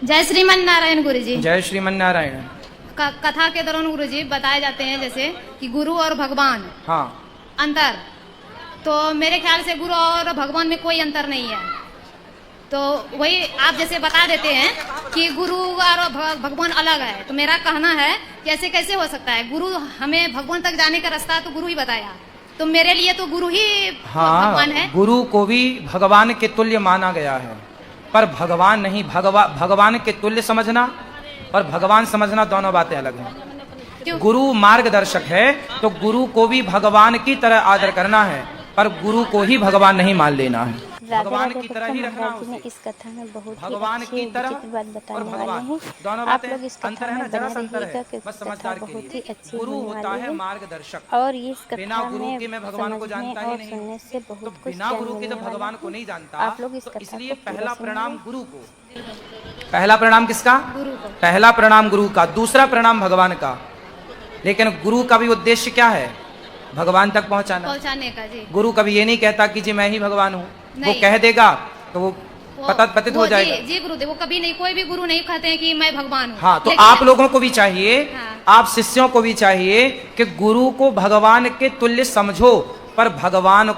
जय श्रीमन नारायण गुरु जी। जय श्रीमन नारायण। कथा के दौरान गुरु जी बताए जाते हैं जैसे कि गुरु और भगवान, हाँ, अंतर। तो मेरे ख्याल से गुरु और भगवान में कोई अंतर नहीं है। तो वही आप जैसे बता देते हैं कि गुरु और भगवान अलग है, तो मेरा कहना है कि ऐसे कैसे हो सकता है? गुरु हमें भगवान तक जाने का रास्ता तो गुरु ही बताया, तो मेरे लिए तो गुरु ही भगवान है। गुरु को भी भगवान के तुल्य माना गया है, पर भगवान नहीं। भगवान के तुल्य समझना और भगवान समझना दोनों बातें अलग हैं। गुरु मार्गदर्शक है तो गुरु को भी भगवान की तरह आदर करना है, पर गुरु को ही भगवान नहीं मान लेना है। भगवान की तरह ही रखना उसे। इस कथा में बहुत भगवान की तरह बात बताने और भगवान, दोनों आप बातें लोग इस अंतर कथा है ना, में जरा बने सा अंतर रहिएगा है, कि बस कथा समझदार के बहुत ही लिए। अच्छी गुरु होने होता वाली है है मार्गदर्शक। और इस बिना कथा गुरु के मैं भगवान को जानता ही और नहीं सुनने से हूँ, बहुत तो कुछ बिना ज्ञान गुरु के मिलने जब वाला भगवान है। को नहीं जानता, आप लोग इस तो कथा इसलिए को पूरा पहला प्रणाम सुनिए। गुरु को। पहला प्रणाम किसका? गुरु को। पहला प्रणाम गुरु का, दूसरा प्रणाम भगवान का। लेकिन गुरु का भी उद्देश्य क्या है? भगवान तक पहुंचाने का जी। गुरु कभी ये नहीं कहता कि जी मैं ही भगवान हूँ। वो कह देगा तो वो पतित हो जाएगा। जी गुरुदेव, वो कभी नहीं, कोई भी गुरु नहीं कहते हैं कि मैं भगवान हूँ। हाँ, तो आप लोगों को भी चाहिए, आप शिष्यों को भी चाहिए कि गुरु को भगवान के तुल्य समझो, पर भगवान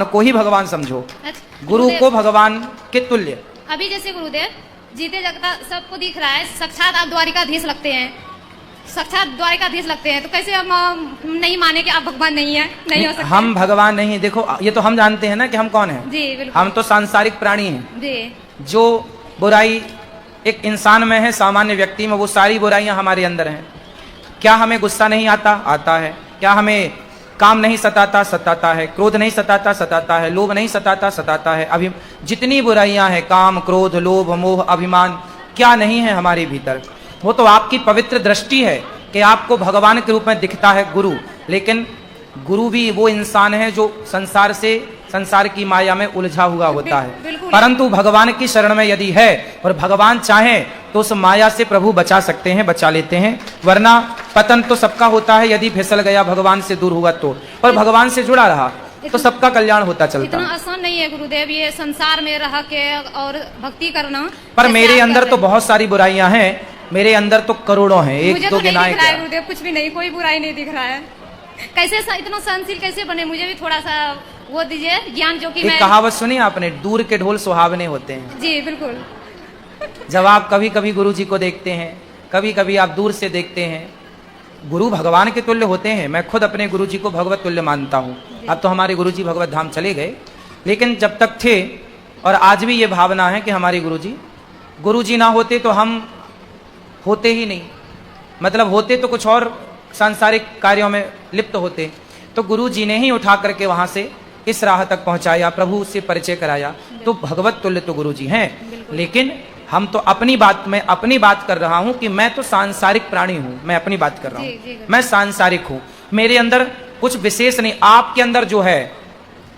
को ही भगवान समझो। गुरु को भगवान के तुल्य। अभी जैसे गुरुदेव जीते जगता सबको दिख रहा है, साक्षात आप द्वारिकाधीश लगते हैं, साक्षात द्वारिकाधीश लगते हैं, तो कैसे हम नहीं माने कि आप भगवान नहीं है? नहीं हो सकते। हम भगवान नहीं। देखो, ये तो हम जानते हैं ना कि हम कौन हैं। जी बिल्कुल। हम तो सांसारिक प्राणी हैं जी। जो बुराई एक इंसान में है, सामान्य व्यक्ति में, वो सारी बुराइयां हमारे अंदर हैं। क्या हमें गुस्सा नहीं आता? आता है। क्या हमें काम नहीं सताता? सताता है। क्रोध नहीं सताता? सताता है। लोभ नहीं सताता? सताता है। जितनी बुराइयां हैं, काम, क्रोध, लोभ, मोह, अभिमान, क्या नहीं है हमारे भीतर? वो तो आपकी पवित्र दृष्टि है कि आपको भगवान के रूप में दिखता है गुरु। लेकिन गुरु भी वो इंसान है जो संसार की माया में उलझा हुआ होता है। परंतु भगवान की शरण में यदि है और भगवान चाहे तो उस माया से प्रभु बचा सकते हैं, बचा लेते हैं। वरना पतन तो सबका होता है, यदि फिसल गया भगवान से दूर हुआ तो। पर भगवान से जुड़ा रहा तो सबका कल्याण होता चलता। इतना आसान नहीं है गुरुदेव ये संसार में रह के और भक्ति करना। पर मेरे अंदर तो बहुत सारी बुराइयां हैं, मेरे अंदर तो करोड़ों हैं, एक दो गिनाए क्या? गुरुदेव कुछ भी नहीं, कोई बुराई नहीं दिख रहा है। कैसे इतना सहनशील कैसे बने? मुझे भी थोड़ा सा वो दीजिए ज्ञान, जो कि एक कहावत सुनी आपने, दूर के ढोल सुहावने होते हैं। जी बिल्कुल। जब आप कभी कभी गुरु जी को देखते हैं, कभी कभी आप दूर से देखते हैं, गुरु भगवान के तुल्य होते हैं। मैं खुद अपने गुरु जी को भगवत तुल्य मानता हूँ। अब तो हमारे गुरु जी भगवत धाम चले गए, लेकिन जब तक थे, और आज भी ये भावना है कि हमारे गुरु जी ना होते तो हम होते ही नहीं, मतलब होते तो कुछ और सांसारिक कार्यों में लिप्त होते। तो गुरु जी ने ही उठा करके वहां से इस राह तक पहुंचाया, प्रभु से परिचय कराया। तो भगवत तुल्य तो गुरु जी हैं। लेकिन हम तो अपनी बात कर रहा हूं कि मैं तो सांसारिक प्राणी हूं। मैं अपनी बात कर रहा हूं, मैं सांसारिक हूं। मेरे अंदर कुछ विशेष नहीं। आपके अंदर जो है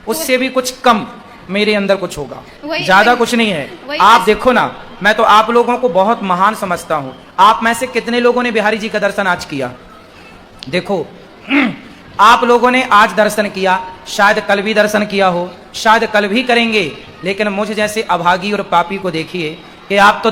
उससे भी कुछ कम मेरे अंदर कुछ होगा, ज्यादा कुछ नहीं है। आप देखो ना, मैं तो आप लोगों को बहुत महान समझता हूं। आप में से कितने लोगों ने बिहारी जी का दर्शन आज किया? देखो, आप लोगों ने आज दर्शन किया, शायद कल भी दर्शन किया हो, शायद कल भी करेंगे। लेकिन मुझ जैसे अभागी और पापी को देखिए कि आप तो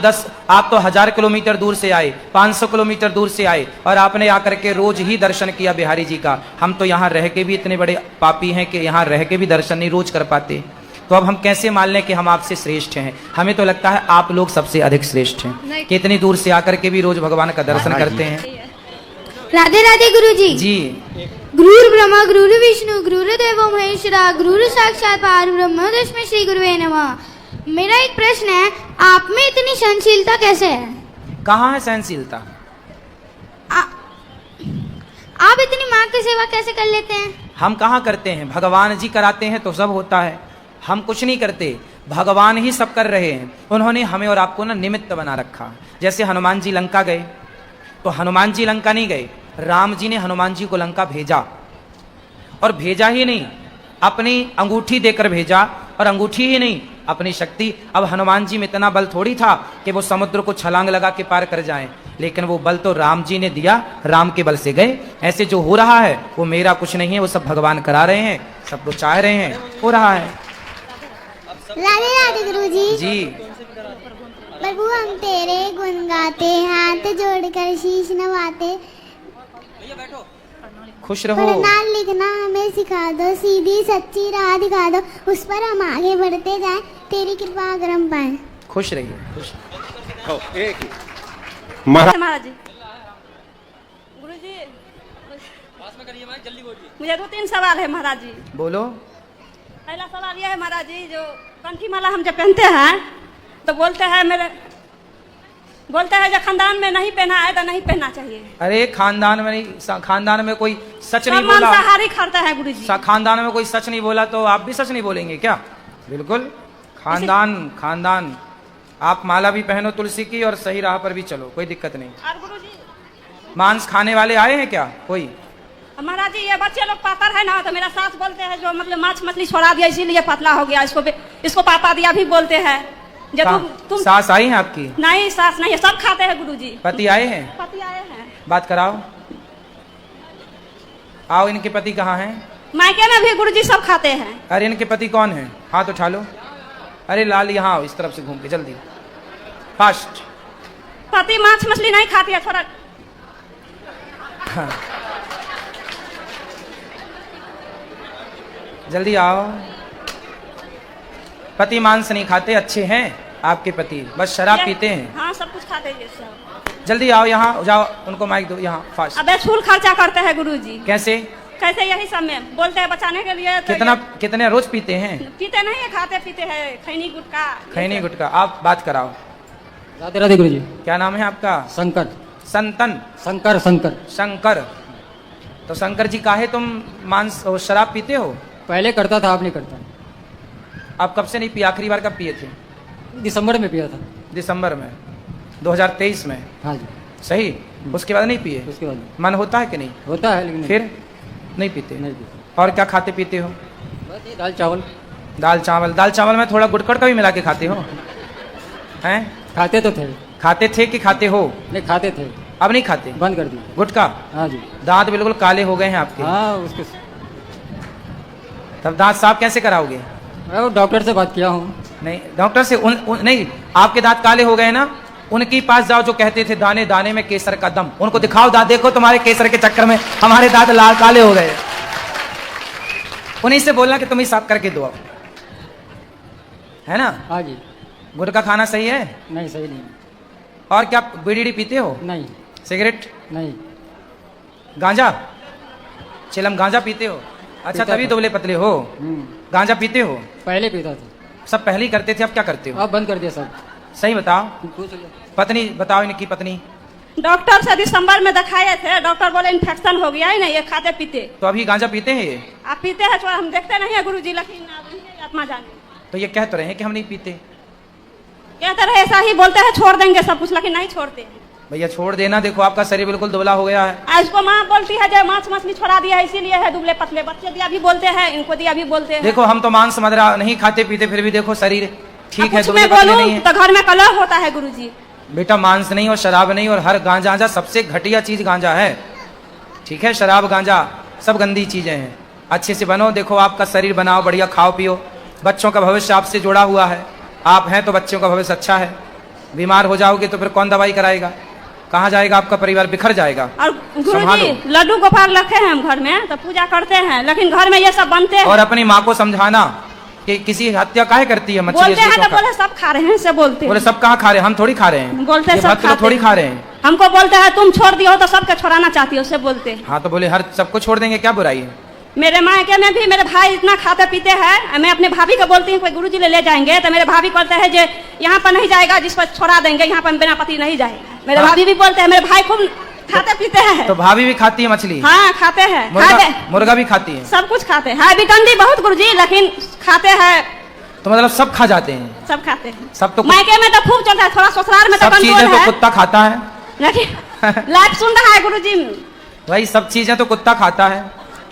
1000 किलोमीटर दूर से आए, 500 किलोमीटर दूर से आए, और आपने आकर के रोज ही दर्शन किया बिहारी जी का। हम तो यहाँ रह के भी इतने बड़े पापी हैं कि यहाँ रह के भी दर्शन नहीं रोज कर पाते। तो अब हम कैसे मान लें कि हम आपसे श्रेष्ठ हैं? हमें तो लगता है आप लोग सबसे अधिक श्रेष्ठ हैं कि इतनी दूर से आकर के भी रोज भगवान का दर्शन करते हैं। राधे राधे गुरु जी। जी। गुरु ब्रह्मा गुरु विष्णु गुरुदेवो महेश्वरा गुरु साक्षात परब्रह्म तस्मै श्री गुरुवे नमः। मेरा एक प्रश्न है, आप में इतनी सहनशीलता कैसे है? कहाँ है सहनशीलता? आप इतनी माँ की सेवा कैसे कर लेते हैं? हम कहाँ करते हैं? भगवान जी कराते हैं तो सब होता है। हम कुछ नहीं करते, भगवान ही सब कर रहे हैं। उन्होंने हमें और आपको ना निमित्त बना रखा। जैसे हनुमान जी लंका गए, तो हनुमान जी लंका नहीं गए, राम जी ने हनुमान जी को लंका भेजा। और भेजा ही नहीं, अपनी अंगूठी देकर भेजा, और अंगूठी ही नहीं, अपनी शक्ति। अब हनुमान जी में इतना बल थोड़ी था कि वो समुद्र को छलांग लगा के पार कर जाएं, लेकिन वो बल तो राम जी ने दिया, राम के बल से गए। ऐसे जो हो रहा है वो मेरा कुछ नहीं है, वो सब भगवान करा रहे हैं, सब लोग चाह रहे हैं, हो रहा है। राधे राधे गुरु जी। जी। प्रभु हम तेरे गुण गाते, हाथ जोड़कर शीश नवाते, खुश रहो। पढ़ना लिखना हमें सिखा दो, सीधी सच्ची राह दिखा दो, उस पर हम आगे बढ़ते जाएं, तेरी कृपा अगर हम पाएं। खुश रहिए, खुश। महाराज जी, गुरु जी मुझे 2-3 सवाल है महाराज जी। बोलो। पहला सवाल यह है महाराज जी, जो कंठी माला हम जब पहनते हैं तो बोलते हैं जो खानदान में नहीं पहना है तो नहीं पहनना चाहिए। अरे खानदान में नहीं, खानदान में कोई सच नहीं सब बोला। मांसाहारी खाता है गुरु जी। खानदान में कोई सच नहीं बोला तो आप भी सच नहीं बोलेंगे क्या? बिल्कुल। खानदान आप माला भी पहनो तुलसी की और सही राह पर भी चलो, कोई दिक्कत नहीं। और गुरु जी मांस खाने वाले आए हैं क्या कोई? महाराज जी ये बच्चे लोग पातर है ना, तो मेरा सास बोलते हैं जो मतलब माछ मछली छोड़ा दिया इसीलिए पतला हो गया, इसको पापा दिया भी बोलते हैं। जो तुम सास आई है आपकी? नहीं सास नहीं है, सब खाते हैं गुरु जी। पति आए हैं? पति आए हैं। बात कराओ। आओ, इनके पति कहाँ हैं? मायके में भी गुरु जी सब खाते हैं। अरे इनके पति कौन है? हाथ उठा लो। अरे लाल यहाँ आओ, इस तरफ से घूम के जल्दी, फास्ट। पति माछ मछली नहीं खाती है, थोड़ा हाँ। जल्दी आओ। पति मांस नहीं खाते, अच्छे हैं आपके पति, बस शराब पीते हैं। हाँ सब कुछ खाते हैं ये सब। जल्दी आओ, यहाँ जाओ, उनको माइक दो, यहाँ फास्ट। अबे फूल खर्चा करते हैं गुरु जी। कैसे? यही सब में बोलते हैं बचाने के लिए। तो कितने रोज पीते हैं? पीते नहीं है, खाते पीते हैं, खैनी गुटखा। खैनी गुटखा। आप बात कराओ। राधे राधे गुरु जी। क्या नाम है आपका? शंकर। संतन? शंकर। शंकर। तो शंकर जी काहे तुम मांस शराब पीते हो? पहले करता था, अब नहीं करता। आप कब से नहीं पिए? आखिरी बार कब पिए थे? दिसंबर में पिया था। दिसंबर में 2023 में? हाँ जी। सही। उसके बाद नहीं पिए? उसके बाद मन होता है कि नहीं होता है, लेकिन फिर नहीं पीते? नहीं पीते। और क्या खाते पीते हो? बस ये दाल चावल। दाल चावल में थोड़ा गुटकड़ का भी मिला के खाते हो? हैं? खाते तो थे। खाते थे कि खाते हो? नहीं खाते थे, अब नहीं खाते? बंद कर दिए। गुटखा? हाँ जी। दांत बिल्कुल काले हो गए हैं आपके। हाँ उसके तब दांत साफ कैसे कराओगे? मैं डॉक्टर से बात किया हूँ। नहीं डॉक्टर से नहीं, आपके दांत काले हो गए ना, उनके पास जाओ जो कहते थे दाने दाने में केसर का दम, उनको दिखाओ दांत, देखो तुम्हारे केसर के चक्कर में हमारे दांत लाल काले हो गए। उन्हीं से बोलना कि तुम ही साफ करके दो, है ना? हाँ जी। गुटखा खाना सही है? नहीं सही नहीं। और क्या बीड़ी पीते हो? नहीं। सिगरेट? नहीं। गांजा? चिलम गांजा पीते हो? अच्छा, पीता तभी था। दुबले पतले हो। गांजा पीते हो? पहले पीता था। सब पहले ही करते थे, अब क्या करते हो? अब बंद कर दिया सब। सही बताओ। पूछ लो। पत्नी बताओ, इनकी पत्नी। डॉक्टर से दिसंबर में दिखाए थे, डॉक्टर बोले इन्फेक्शन हो गया है ना, ये खाते पीते। तो अभी गांजा पीते हैं ये? आप पीते हैं थोड़ा, हम देखते नहीं है गुरु जी, लेकिन आत्मा जाने। तो ये कह तो रहे हैं कि हम नहीं पीते। कहते रहे ऐसा ही बोलते हैं छोड़ देंगे सब कुछ, लेकिन नहीं छोड़ते। भैया छोड़ देना, देखो आपका शरीर बिल्कुल दुबला हो गया है। इसको माँ बोलती है जो मांस मछली छोड़ा दिया है इसीलिए है दुबले पतले, बच्चे दिया भी बोलते हैं, इनको दिया भी बोलते हैं। देखो हम तो मांस मदिरा नहीं खाते पीते, फिर भी देखो शरीर ठीक है, कुछ दुबले मैं पतले बोलूं नहीं है। तो घर में कलह होता है गुरु जी। बेटा मांस नहीं और शराब नहीं, और हर गांजा सबसे घटिया चीज गांजा है, ठीक है? शराब गांजा सब गंदी चीजें हैं। अच्छे से बनो, देखो आपका शरीर बनाओ, बढ़िया खाओ पियो, बच्चों का भविष्य आपसे जुड़ा हुआ है, आप हैं तो बच्चों का भविष्य अच्छा है। बीमार हो जाओगे तो फिर कौन दवाई कराएगा? कहाँ जाएगा आपका परिवार? बिखर जाएगा। और गुरु जी लड्डू गोपाल रखे हैं हम घर में, तो पूजा करते हैं, लेकिन घर में ये सब बनते हैं। और अपनी माँ को समझाना कि किसी हत्या काहे करती है मछली? बोलते हैं तो बोले सब खा रहे हैं, से बोलते बोले सब कहाँ खा रहे हैं? हम थोड़ी खा रहे हैं, बोलते ये सब भक्त लोग खाते थोड़ी खा रहे हैं। हमको बोलते हैं तुम छोड़ दियो तो सबके छोड़ाना चाहती हो, उससे बोलते हैं। हाँ तो बोले हर सबको छोड़ देंगे, क्या बुराई है? मेरे मायके में भी मेरे भाई इतना खाते पीते हैं, मैं अपने भाभी को बोलती हूँ कोई गुरुजी ले जाएंगे, तो मेरे भाभी बोलते हैं जो यहाँ पर नहीं जाएगा, जिस पर छोड़ा देंगे, यहाँ पर बिना पति नहीं जाएगा। मेरे भाभी भी बोलते हैं, मेरे भाई खूब खाते पीते हैं। तो भाभी भी खाती है मछली? हाँ खाते हैं, मुर्गा भी खाती है, सब कुछ खाते हैं। हाँ बिकंदी बहुत गुरुजी, लेकिन खाते हैं। तो मतलब सब खा जाते हैं? सब खाते हैं। सब तो मायके में तो खूब चलता है, थोड़ा ससुराल में तो सब चीजें तो कुत्ता खाता है। लेकिन लाइव सुन रहा है गुरुजी। भाई सब चीजें तो कुत्ता खाता है,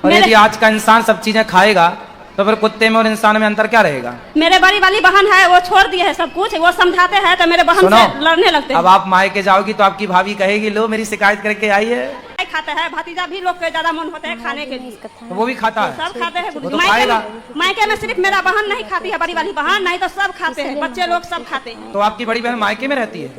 और यदि आज का इंसान सब चीजें खाएगा तो फिर कुत्ते में और इंसान में अंतर क्या रहेगा? मेरे बड़ी वाली बहन है, वो छोड़ दिए है सब कुछ, वो समझाते हैं तो मेरे बहन सुनो, से लड़ने लगते हैं। अब आप मायके जाओगी तो आपकी भाभी कहेगी लो मेरी शिकायत करके आई है। नहीं खाते हैं, भतीजा भी लोग के ज्यादा मन होते हैं खाने के लिए, तो वो भी खाता है? सब खाते हैं वो गुरुजी। तो खाएगा। मायके में सिर्फ मेरा बहन नहीं खाती है, बड़ी वाली बहन, नहीं तो सब खाते हैं, बच्चे लोग सब खाते हैं। तो आपकी बड़ी बहन मायके में रहती है?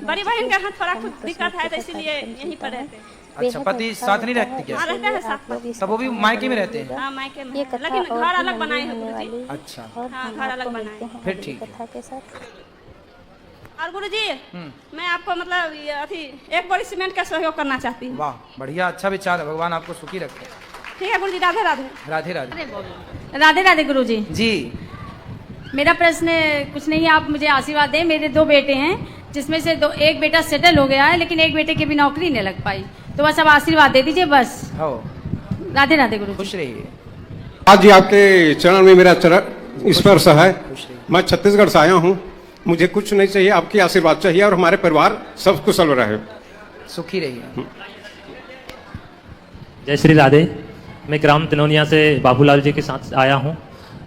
बड़ी बहन के यहाँ थोड़ा कुछ दिक्कत है तो इसीलिए यहीं पर रहते हैं। अच्छा, पति साथ नहीं रहती क्या? हाँ रहते हैं साथ में। तब वो भी मायके में रहते हैं? हाँ मायके में, लेकिन घर अलग बनाए हैं गुरुजी। अच्छा, हाँ घर अलग बनाए हैं। फिर ठीक है। और गुरुजी मैं आपको मतलब ये अथी एक बोरी सीमेंट का सहयोग करना चाहती हूँ। वाह, बढ़िया, अच्छा विचार है, भगवान आपको सुखी रखे। ठीक है गुरुजी, राधे राधे। राधे राधे। राधे राधे गुरुजी। जी, मेरा प्रश्न कुछ नहीं है, आप मुझे आशीर्वाद दें। मेरे 2 बेटे हैं, जिसमें से एक बेटा सेटल हो गया है, लेकिन एक बेटे की भी नौकरी नहीं लग पाई, तो बस अब आशीर्वाद दे दीजिए बस। हो, राधे राधे गुरुजी। खुश रहिए। आज जी आपके चरण में मेरा चरण स्पर्श है। मैं छत्तीसगढ़ से आया हूँ, मुझे कुछ नहीं चाहिए, आपकी आशीर्वाद चाहिए और हमारे परिवार सब कुशल रहे। सुखी रहिए। जय श्री राधे। मैं ग्राम तिनोनिया से बाबूलाल जी के साथ आया हूँ।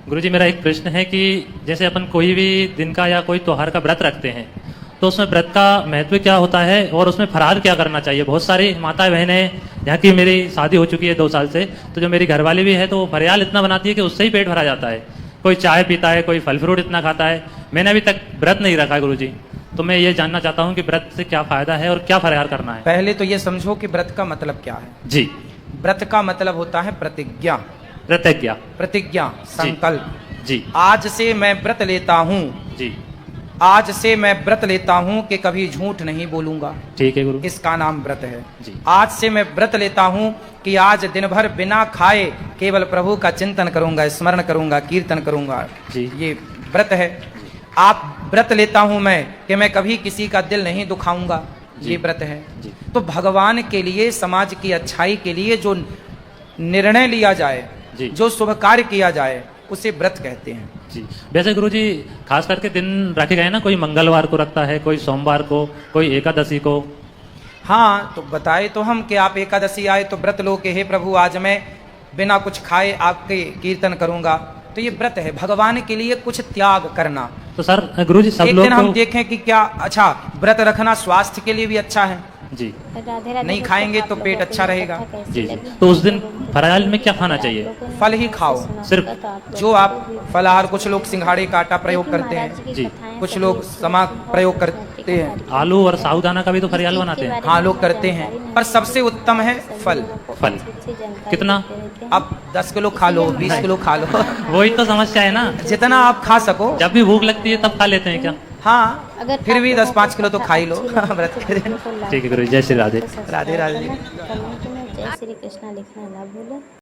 गुरुजी मेरा एक प्रश्न है कि जैसे अपन कोई भी दिन का या कोई त्योहार का व्रत रखते हैं तो उसमें व्रत का महत्व क्या होता है और उसमें फरार क्या करना चाहिए? बहुत सारी माता बहनें, यहाँ की मेरी शादी हो चुकी है 2 साल से, तो जो मेरी घरवाली भी है तो वो फरियाल इतना बनाती है कि उससे ही पेट भरा जाता है। कोई चाय पीता है, कोई फल फ्रूट इतना खाता है। मैंने अभी तक व्रत नहीं रखा गुरुजी, तो मैं ये जानना चाहता हूँ कि व्रत से क्या फायदा है और क्या फरियार करना है। पहले तो ये समझो कि व्रत का मतलब क्या है। जी, व्रत का मतलब होता है प्रतिज्ञा। प्रतिज्ञा। प्रतिज्ञा, संकल्प। जी आज से मैं व्रत लेता हूँ, जी, आज से मैं व्रत लेता हूँ कि कभी झूठ नहीं बोलूंगा। ठीक है गुरु। इसका नाम व्रत है। जी। आज से मैं व्रत लेता हूँ कि आज दिन भर बिना खाए केवल प्रभु का चिंतन करूंगा, स्मरण करूंगा, कीर्तन करूंगा। जी। ये व्रत है। आप व्रत लेता हूँ मैं कि मैं कभी किसी का दिल नहीं दुखाऊंगा। ये व्रत है। जी। तो भगवान के लिए, समाज की अच्छाई के लिए जो निर्णय लिया जाए, जी। जो शुभ कार्य किया जाए, उसे व्रत कहते हैं। जी, वैसे गुरुजी खास करके दिन रखे गए ना, कोई मंगलवार को रखता है, कोई सोमवार को, कोई एकादशी को। हाँ, तो बताए तो हम कि आप एकादशी आए तो व्रत लो कि हे प्रभु आज मैं बिना कुछ खाए आपके कीर्तन करूंगा। तो ये व्रत है, भगवान के लिए कुछ त्याग करना। तो सर गुरुजी सब एक लोग दिन हम तो... देखें कि क्या अच्छा व्रत रखना स्वास्थ्य के लिए भी अच्छा है। जी नहीं खाएंगे तो पेट अच्छा रहेगा। जी जी, तो उस दिन फरायल में क्या खाना चाहिए? फल ही खाओ सिर्फ जो आप फलाहार। कुछ लोग सिंघाड़े का आटा प्रयोग करते हैं, जी, कुछ लोग समा प्रयोग करते हैं। आलू और साबूदाना का भी तो फरियाल बनाते हैं। हाँ, लोग करते हैं, पर सबसे उत्तम है फल। फल कितना? अब 10 किलो खा लो, 20 किलो खा लो, वही तो समस्या है ना, जितना आप खा सको। जब भी भूख लगती है तब खा लेते हैं क्या? हाँ, फिर भी 10-5 किलो तो खा ही लो व्रत के दिन। ठीक है गुरु, जय श्री राधे। राधे राधे। जय श्री कृष्णा लिखना ना भूलो।